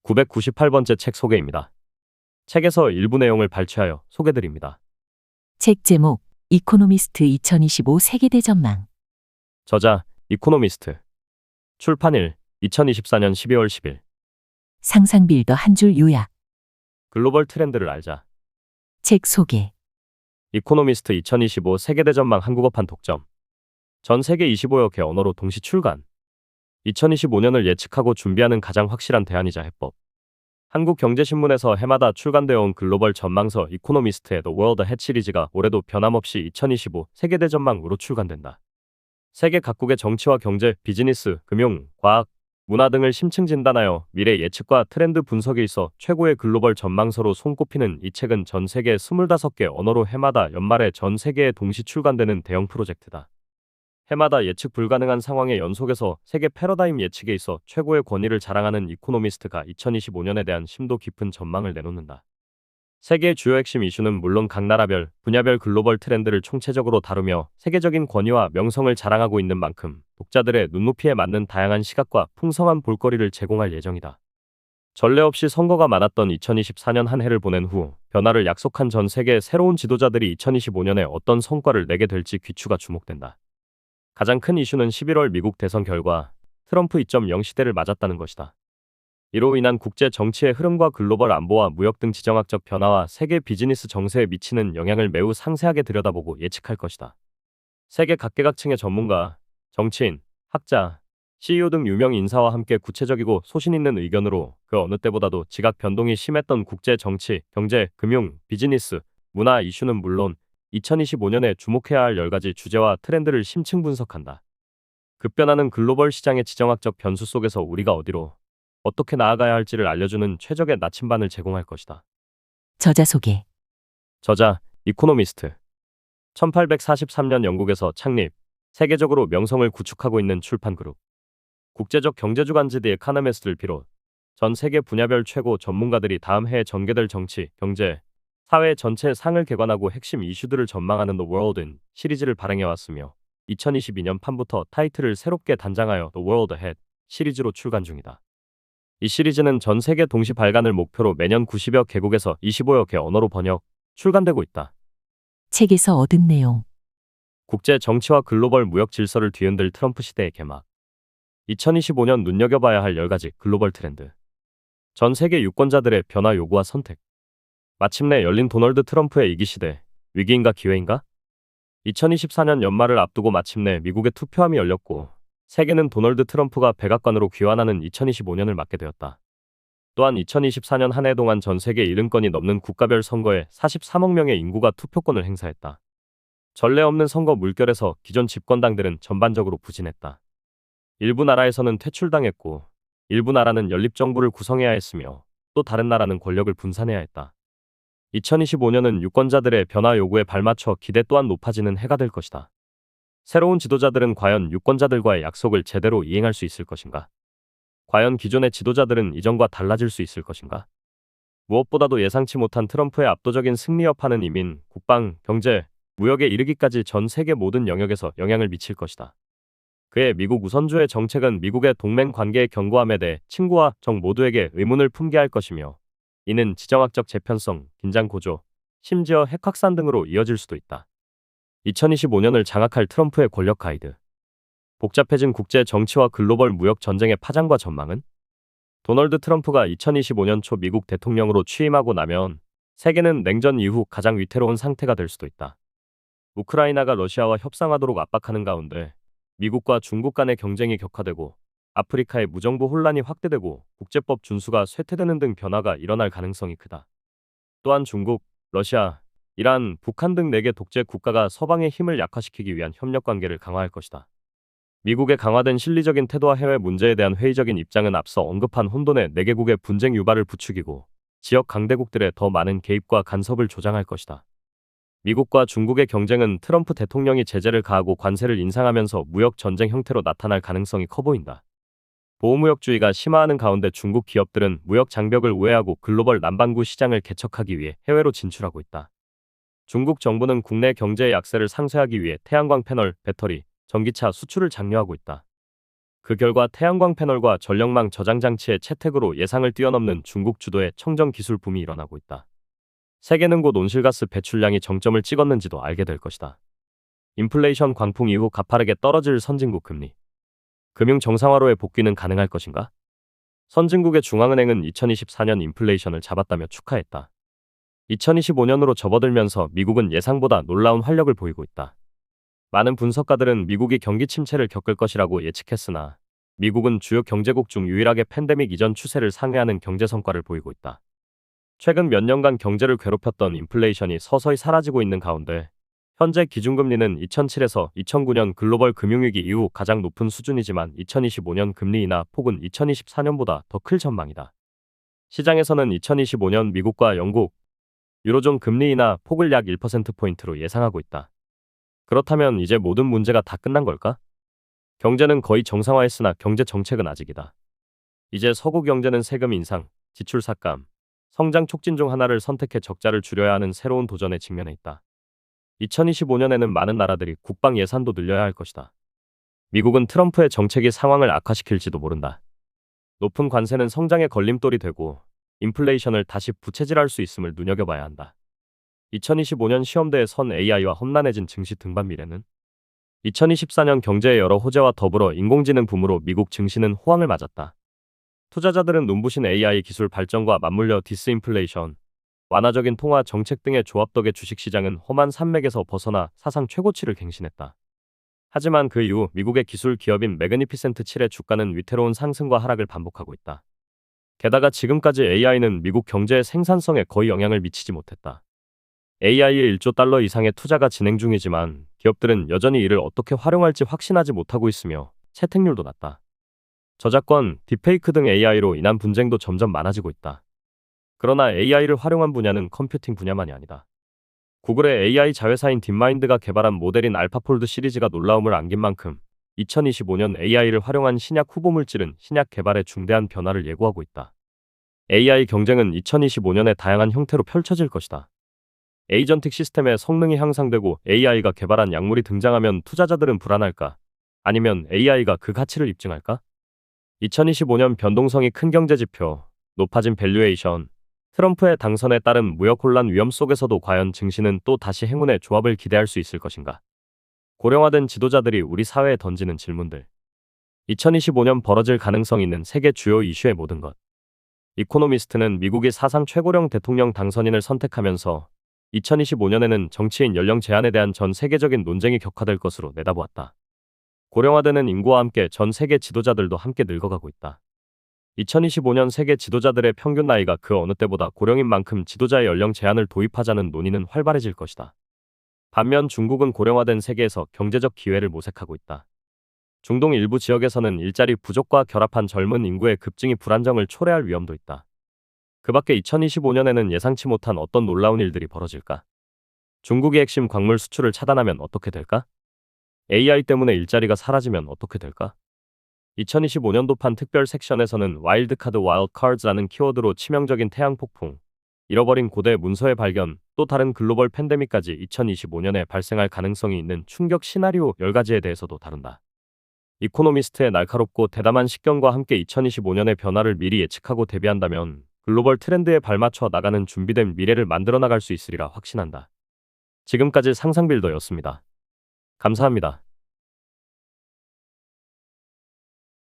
998번째 책 소개입니다. 책에서 일부 내용을 발췌하여 소개드립니다. 책 제목 이코노미스트 2025 세계대 전망. 저자 이코노미스트. 출판일 2024년 12월 10일. 상상 빌더 한 줄 요약. 글로벌 트렌드를 알자. 책 소개. 이코노미스트 2025 세계대 전망 한국어판 독점. 전 세계 25여 개 언어로 동시 출간. 2025년을 예측하고 준비하는 가장 확실한 대안이자 해법. 한국경제신문에서 해마다 출간되어 온 글로벌 전망서 이코노미스트의 The World Ahead 시리즈가 올해도 변함없이 2025 세계대 전망으로 출간된다. 세계 각국의 정치와 경제, 비즈니스, 금융, 과학, 문화 등을 심층 진단하여 미래 예측과 트렌드 분석에 있어 최고의 글로벌 전망서로 손꼽히는 이 책은 전 세계 25개 언어로 해마다 연말에 전 세계에 동시 출간되는 대형 프로젝트다. 해마다 예측 불가능한 상황의 연속에서 세계 패러다임 예측에 있어 최고의 권위를 자랑하는 이코노미스트가 2025년에 대한 심도 깊은 전망을 내놓는다. 세계의 주요 핵심 이슈는 물론 각 나라별, 분야별 글로벌 트렌드를 총체적으로 다루며 세계적인 권위와 명성을 자랑하고 있는 만큼 독자들의 눈높이에 맞는 다양한 시각과 풍성한 볼거리를 제공할 예정이다. 전례 없이 선거가 많았던 2024년 한 해를 보낸 후 변화를 약속한 전 세계 새로운 지도자들이 2025년에 어떤 성과를 내게 될지 귀추가 주목된다. 가장 큰 이슈는 11월 미국 대선 결과 트럼프 2.0 시대를 맞았다는 것이다. 이로 인한 국제 정치의 흐름과 글로벌 안보와 무역 등 지정학적 변화와 세계 비즈니스 정세에 미치는 영향을 매우 상세하게 들여다보고 예측할 것이다. 세계 각계각층의 전문가, 정치인, 학자, CEO 등 유명 인사와 함께 구체적이고 소신 있는 의견으로 그 어느 때보다도 지각 변동이 심했던 국제 정치, 경제, 금융, 비즈니스, 문화 이슈는 물론 2025년에 주목해야 할 10가지 주제와 트렌드를 심층 분석한다. 급변하는 글로벌 시장의 지정학적 변수 속에서 우리가 어디로, 어떻게 나아가야 할지를 알려주는 최적의 나침반을 제공할 것이다. 저자 소개. 저자, 이코노미스트. 1843년 영국에서 창립, 세계적으로 명성을 구축하고 있는 출판 그룹. 국제적 경제주간지 디 에카노미스트를 비롯 전 세계 분야별 최고 전문가들이 다음 해에 전개될 정치, 경제, 사회 전체 상을 개관하고 핵심 이슈들을 전망하는 The World in 시리즈를 발행해왔으며 2022년 판부터 타이틀을 새롭게 단장하여 The World Ahead 시리즈로 출간 중이다. 이 시리즈는 전 세계 동시 발간을 목표로 매년 90여 개국에서 25여 개 언어로 번역, 출간되고 있다. 책에서 얻은 내용. 국제 정치와 글로벌 무역 질서를 뒤흔들 트럼프 시대의 개막. 2025년 눈여겨봐야 할 10가지 글로벌 트렌드. 전 세계 유권자들의 변화 요구와 선택. 마침내 열린 도널드 트럼프의 이기 시대, 위기인가 기회인가? 2024년 연말을 앞두고 마침내 미국의 투표함이 열렸고 세계는 도널드 트럼프가 백악관으로 귀환하는 2025년을 맞게 되었다. 또한 2024년 한 해 동안 전 세계 70건이 넘는 국가별 선거에 43억 명의 인구가 투표권을 행사했다. 전례 없는 선거 물결에서 기존 집권당들은 전반적으로 부진했다. 일부 나라에서는 퇴출당했고 일부 나라는 연립정부를 구성해야 했으며 또 다른 나라는 권력을 분산해야 했다. 2025년은 유권자들의 변화 요구에 발맞춰 기대 또한 높아지는 해가 될 것이다. 새로운 지도자들은 과연 유권자들과의 약속을 제대로 이행할 수 있을 것인가? 과연 기존의 지도자들은 이전과 달라질 수 있을 것인가? 무엇보다도 예상치 못한 트럼프의 압도적인 승리 여파는 이민, 국방, 경제, 무역에 이르기까지 전 세계 모든 영역에서 영향을 미칠 것이다. 그의 미국 우선주의 정책은 미국의 동맹 관계의 견고함에 대해 친구와 적 모두에게 의문을 품게 할 것이며 이는 지정학적 재편성, 긴장 고조, 심지어 핵 확산 등으로 이어질 수도 있다. 2025년을 장악할 트럼프의 권력 가이드. 복잡해진 국제 정치와 글로벌 무역 전쟁의 파장과 전망은? 도널드 트럼프가 2025년 초 미국 대통령으로 취임하고 나면 세계는 냉전 이후 가장 위태로운 상태가 될 수도 있다. 우크라이나가 러시아와 협상하도록 압박하는 가운데 미국과 중국 간의 경쟁이 격화되고 아프리카의 무정부 혼란이 확대되고 국제법 준수가 쇠퇴되는 등 변화가 일어날 가능성이 크다. 또한 중국, 러시아, 이란, 북한 등 4개 독재 국가가 서방의 힘을 약화시키기 위한 협력 관계를 강화할 것이다. 미국의 강화된 실리적인 태도와 해외 문제에 대한 회의적인 입장은 앞서 언급한 혼돈의 4개국의 분쟁 유발을 부추기고 지역 강대국들의 더 많은 개입과 간섭을 조장할 것이다. 미국과 중국의 경쟁은 트럼프 대통령이 제재를 가하고 관세를 인상하면서 무역 전쟁 형태로 나타날 가능성이 커 보인다. 보호무역주의가 심화하는 가운데 중국 기업들은 무역 장벽을 우회하고 글로벌 남반구 시장을 개척하기 위해 해외로 진출하고 있다. 중국 정부는 국내 경제의 약세를 상쇄하기 위해 태양광 패널, 배터리, 전기차 수출을 장려하고 있다. 그 결과 태양광 패널과 전력망 저장 장치의 채택으로 예상을 뛰어넘는 중국 주도의 청정 기술 붐이 일어나고 있다. 세계는 곧 온실가스 배출량이 정점을 찍었는지도 알게 될 것이다. 인플레이션 광풍 이후 가파르게 떨어질 선진국 금리. 금융 정상화로의 복귀는 가능할 것인가? 선진국의 중앙은행은 2024년 인플레이션을 잡았다며 축하했다. 2025년으로 접어들면서 미국은 예상보다 놀라운 활력을 보이고 있다. 많은 분석가들은 미국이 경기 침체를 겪을 것이라고 예측했으나 미국은 주요 경제국 중 유일하게 팬데믹 이전 추세를 상회하는 경제 성과를 보이고 있다. 최근 몇 년간 경제를 괴롭혔던 인플레이션이 서서히 사라지고 있는 가운데 현재 기준금리는 2007에서 2009년 글로벌 금융위기 이후 가장 높은 수준이지만 2025년 금리 인하 폭은 2024년보다 더 클 전망이다. 시장에서는 2025년 미국과 영국, 유로존 금리 인하 폭을 약 1%포인트로 예상하고 있다. 그렇다면 이제 모든 문제가 다 끝난 걸까? 경제는 거의 정상화했으나 경제 정책은 아직이다. 이제 서구 경제는 세금 인상, 지출 삭감, 성장 촉진 중 하나를 선택해 적자를 줄여야 하는 새로운 도전에 직면해 있다. 2025년에는 많은 나라들이 국방 예산도 늘려야 할 것이다. 미국은 트럼프의 정책이 상황을 악화시킬지도 모른다. 높은 관세는 성장의 걸림돌이 되고 인플레이션을 다시 부채질할 수 있음을 눈여겨봐야 한다. 2025년 시험대에 선 AI와 험난해진 증시 등반 미래는 2024년 경제의 여러 호재와 더불어 인공지능 붐으로 미국 증시는 호황을 맞았다. 투자자들은 눈부신 AI 기술 발전과 맞물려 디스인플레이션, 완화적인 통화 정책 등의 조합 덕에 주식시장은 험한 산맥에서 벗어나 사상 최고치를 갱신했다. 하지만 그 이후 미국의 기술 기업인 매그니피센트 7의 주가는 위태로운 상승과 하락을 반복하고 있다. 게다가 지금까지 AI는 미국 경제의 생산성에 거의 영향을 미치지 못했다. AI에 1조 달러 이상의 투자가 진행 중이지만 기업들은 여전히 이를 어떻게 활용할지 확신하지 못하고 있으며 채택률도 낮다. 저작권, 딥페이크 등 AI로 인한 분쟁도 점점 많아지고 있다. 그러나 AI를 활용한 분야는 컴퓨팅 분야만이 아니다. 구글의 AI 자회사인 딥마인드가 개발한 모델인 알파폴드 시리즈가 놀라움을 안긴 만큼 2025년 AI를 활용한 신약 후보 물질은 신약 개발에 중대한 변화를 예고하고 있다. AI 경쟁은 2025년에 다양한 형태로 펼쳐질 것이다. 에이전틱 시스템의 성능이 향상되고 AI가 개발한 약물이 등장하면 투자자들은 불안할까? 아니면 AI가 그 가치를 입증할까? 2025년 변동성이 큰 경제지표, 높아진 밸류에이션, 트럼프의 당선에 따른 무역 혼란 위험 속에서도 과연 증시는 또 다시 행운의 조합을 기대할 수 있을 것인가? 고령화된 지도자들이 우리 사회에 던지는 질문들. 2025년 벌어질 가능성 있는 세계 주요 이슈의 모든 것. 이코노미스트는 미국이 사상 최고령 대통령 당선인을 선택하면서 2025년에는 정치인 연령 제한에 대한 전 세계적인 논쟁이 격화될 것으로 내다보았다. 고령화되는 인구와 함께 전 세계 지도자들도 함께 늙어가고 있다. 2025년 세계 지도자들의 평균 나이가 그 어느 때보다 고령인 만큼 지도자의 연령 제한을 도입하자는 논의는 활발해질 것이다. 반면 중국은 고령화된 세계에서 경제적 기회를 모색하고 있다. 중동 일부 지역에서는 일자리 부족과 결합한 젊은 인구의 급증이 불안정을 초래할 위험도 있다. 그 밖에 2025년에는 예상치 못한 어떤 놀라운 일들이 벌어질까? 중국의 핵심 광물 수출을 차단하면 어떻게 될까? AI 때문에 일자리가 사라지면 어떻게 될까? 2025년도판 특별 섹션에서는 와일드카드 (wildcards라는 키워드로 치명적인 태양 폭풍, 잃어버린 고대 문서의 발견, 또 다른 글로벌 팬데믹까지 2025년에 발생할 가능성이 있는 충격 시나리오 10가지에 대해서도 다룬다. 이코노미스트의 날카롭고 대담한 식견과 함께 2025년의 변화를 미리 예측하고 대비한다면 글로벌 트렌드에 발맞춰 나가는 준비된 미래를 만들어 나갈 수 있으리라 확신한다. 지금까지 상상빌더였습니다. 감사합니다.